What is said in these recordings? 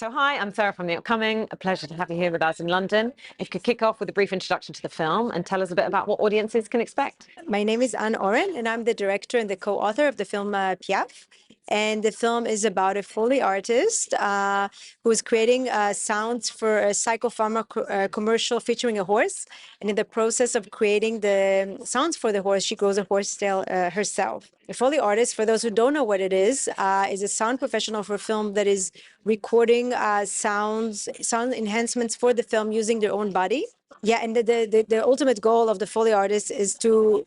So hi, I'm Sarah from The Upcoming. A pleasure to have you here with us in London. If you could kick off with a brief introduction to the film and tell us a bit about what audiences can expect. My name is Oren, and I'm the director and the co-author of the film Piaffe. And the film is about a Foley artist who is creating sounds for a psychopharma commercial featuring a horse. And in the process of creating the sounds for the horse, she grows a horse tail herself. A Foley artist, for those who don't know what it is a sound professional for film that is recording sound enhancements for the film using their own body. Yeah, and the ultimate goal of the Foley artist is to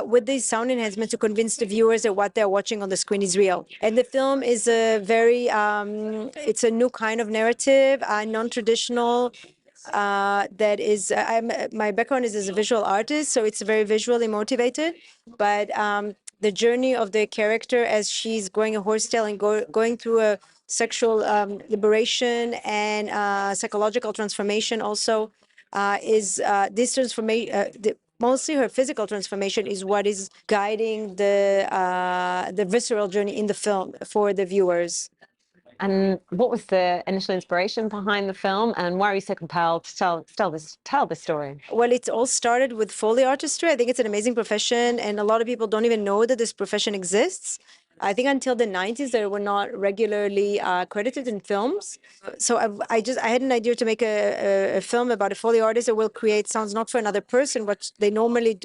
with these sound enhancements to convince the viewers that what they're watching on the screen is real. And the film is a very, it's a new kind of narrative, non-traditional, that is, my background is as a visual artist, so it's very visually motivated. But the journey of the character as she's growing a horsetail and going through a sexual liberation and psychological transformation also is this transformation. Mostly her physical transformation is what is guiding the visceral journey in the film for the viewers. And what was the initial inspiration behind the film, and why are you so compelled to tell this story? Well, it all started with Foley artistry. I think it's an amazing profession, and a lot of people don't even know that this profession exists. I think until the 90s, they were not regularly credited in films. So I had an idea to make a film about a Foley artist that will create sounds not for another person, but they normally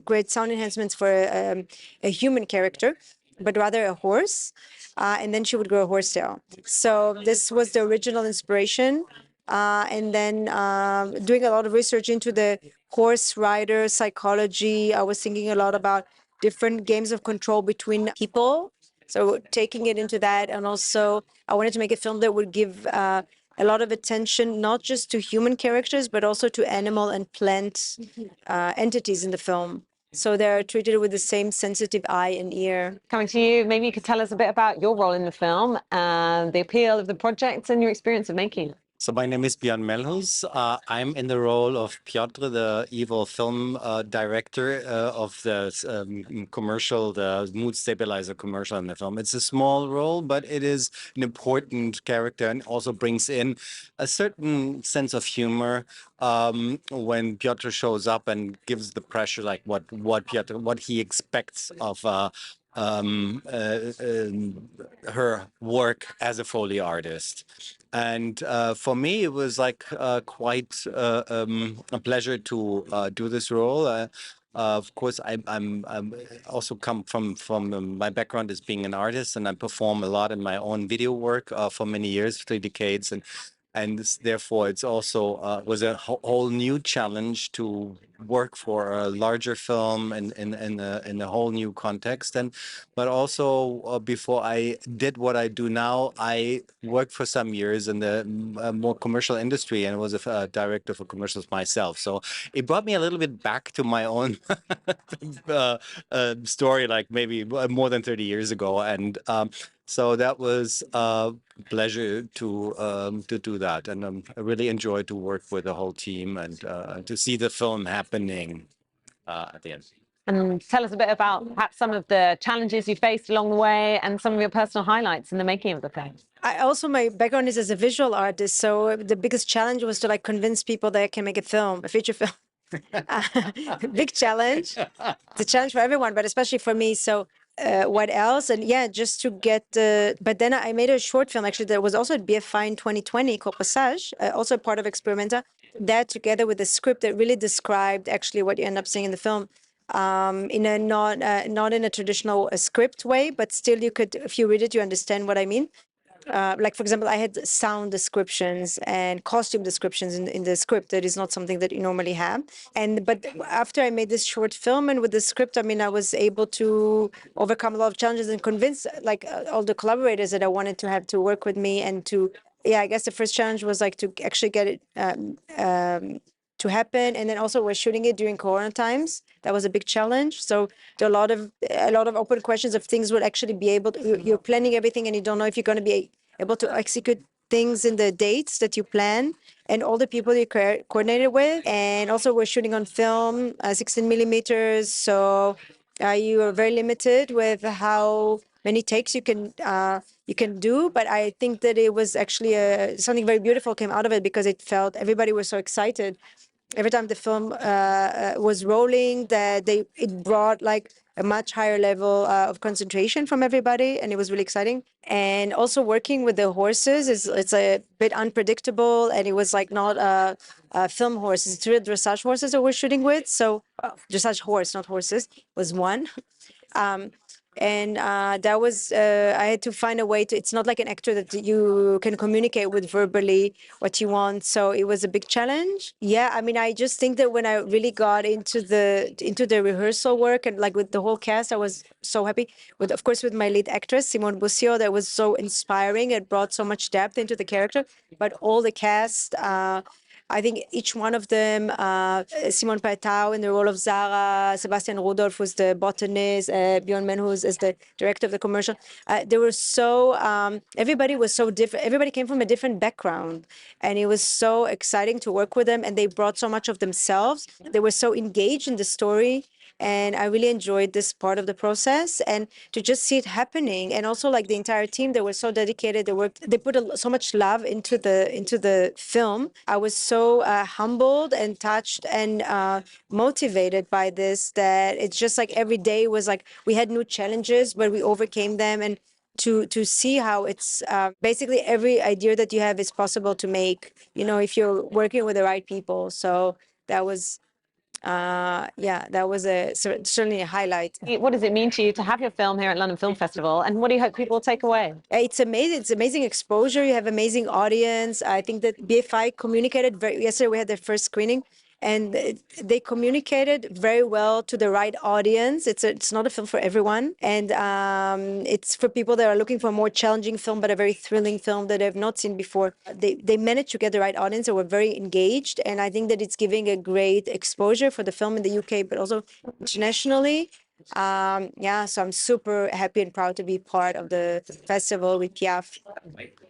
create sound enhancements for a human character, but rather a horse. And then she would grow a horse tail. So this was the original inspiration. And then doing a lot of research into the horse rider psychology. I was thinking a lot about different games of control between people. So taking it into that. And also, I wanted to make a film that would give a lot of attention, not just to human characters, but also to animal and plant entities in the film. So they're treated with the same sensitive eye and ear. Coming to you, maybe you could tell us a bit about your role in the film and the appeal of the project and your experience of making it. So my name is Melhus. I'm in the role of Piotr, the evil film director of the commercial, the mood stabilizer commercial in the film. It's a small role, but it is an important character and also brings in a certain sense of humor when Piotr shows up and gives the pressure, like what he expects of her work as a Foley artist. And for me, it was like quite a pleasure to do this role. Of course, I'm also come from my background as being an artist, and I perform a lot in my own video work for many years, 3 decades, and therefore it's also was a whole new challenge to work for a larger film in a whole new context. And but also before I did what I do now, I worked for some years in the more commercial industry and was a director for commercials myself. So it brought me a little bit back to my own story, like maybe more than 30 years ago. And so that was a pleasure to do that, and I really enjoyed to work with the whole team and to see the film happening at the end. And tell us a bit about perhaps some of the challenges you faced along the way and some of your personal highlights in the making of the film. My background is as a visual artist, so the biggest challenge was to convince people that I can make a feature film. Big challenge. It's a challenge for everyone, but especially for me. So what else? And yeah, just to get but then I made a short film actually that was also at BFI in 2020 called Passage, also part of Experimenta. That together with a script that really described actually what you end up seeing in the film. In a not in a traditional script way, but still you could, if you read it, you understand what I mean. Like, for example, I had sound descriptions and costume descriptions in the script. That is not something that you normally have. But after I made this short film and with the script, I mean, I was able to overcome a lot of challenges and convince all the collaborators that I wanted to have to work with me and to, I guess the first challenge was to actually get it to happen. And then also we're shooting it during Corona times. That was a big challenge. So there are a lot of open questions of things will actually be able to, you're planning everything and you don't know if you're going to be able to execute things in the dates that you plan and all the people you coordinated with. And also we're shooting on film, 16 millimeters. So you are very limited with how many takes you can do, but I think that it was actually something very beautiful came out of it, because it felt everybody was so excited every time the film was rolling, that it brought like a much higher level of concentration from everybody, and it was really exciting. And also working with the horses it's a bit unpredictable, and it was like not film horses, it's real dressage horses that we're shooting with. So dressage horse, not horses, was one. And that was I had to find a way to, it's not like an actor that you can communicate with verbally what you want, so it was a big challenge. Yeah, I mean, I just think that when I really got into the rehearsal work, and like with the whole cast, I was so happy with, of course, with my lead actress Simone Busio, that was so inspiring. It brought so much depth into the character, but all the cast, I think each one of them, Simon Paetau in the role of Zara, Sebastian Rudolph was the botanist, Bjorn Melhus as the director of the commercial. They were so, everybody was so different. Everybody came from a different background, and it was so exciting to work with them, and they brought so much of themselves. They were so engaged in the story, and I really enjoyed this part of the process, and to just see it happening. And also like the entire team, they were so dedicated. They put so much love into the film. I was so humbled and touched and motivated by this, that it's just like every day was like we had new challenges, but we overcame them. And to see how it's basically every idea that you have is possible to make, if you're working with the right people. So that was yeah, that was certainly a highlight. What does it mean to you to have your film here at London Film Festival, and what do you hope people will take away? It's amazing. It's amazing exposure. You have amazing audience. I think that BFI communicated yesterday we had their first screening, and they communicated very well to the right audience. It's not a film for everyone, and it's for people that are looking for a more challenging film, but a very thrilling film that they've not seen before. They managed to get the right audience, and were very engaged, and I think that it's giving a great exposure for the film in the UK, but also internationally. Yeah, so I'm super happy and proud to be part of the festival with Piaffe.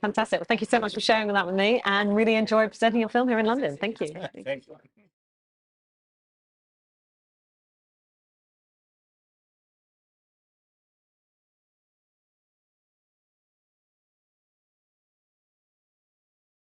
Fantastic. Well, thank you so much for sharing that with me, and really enjoy presenting your film here in London. Thank you. Thank you.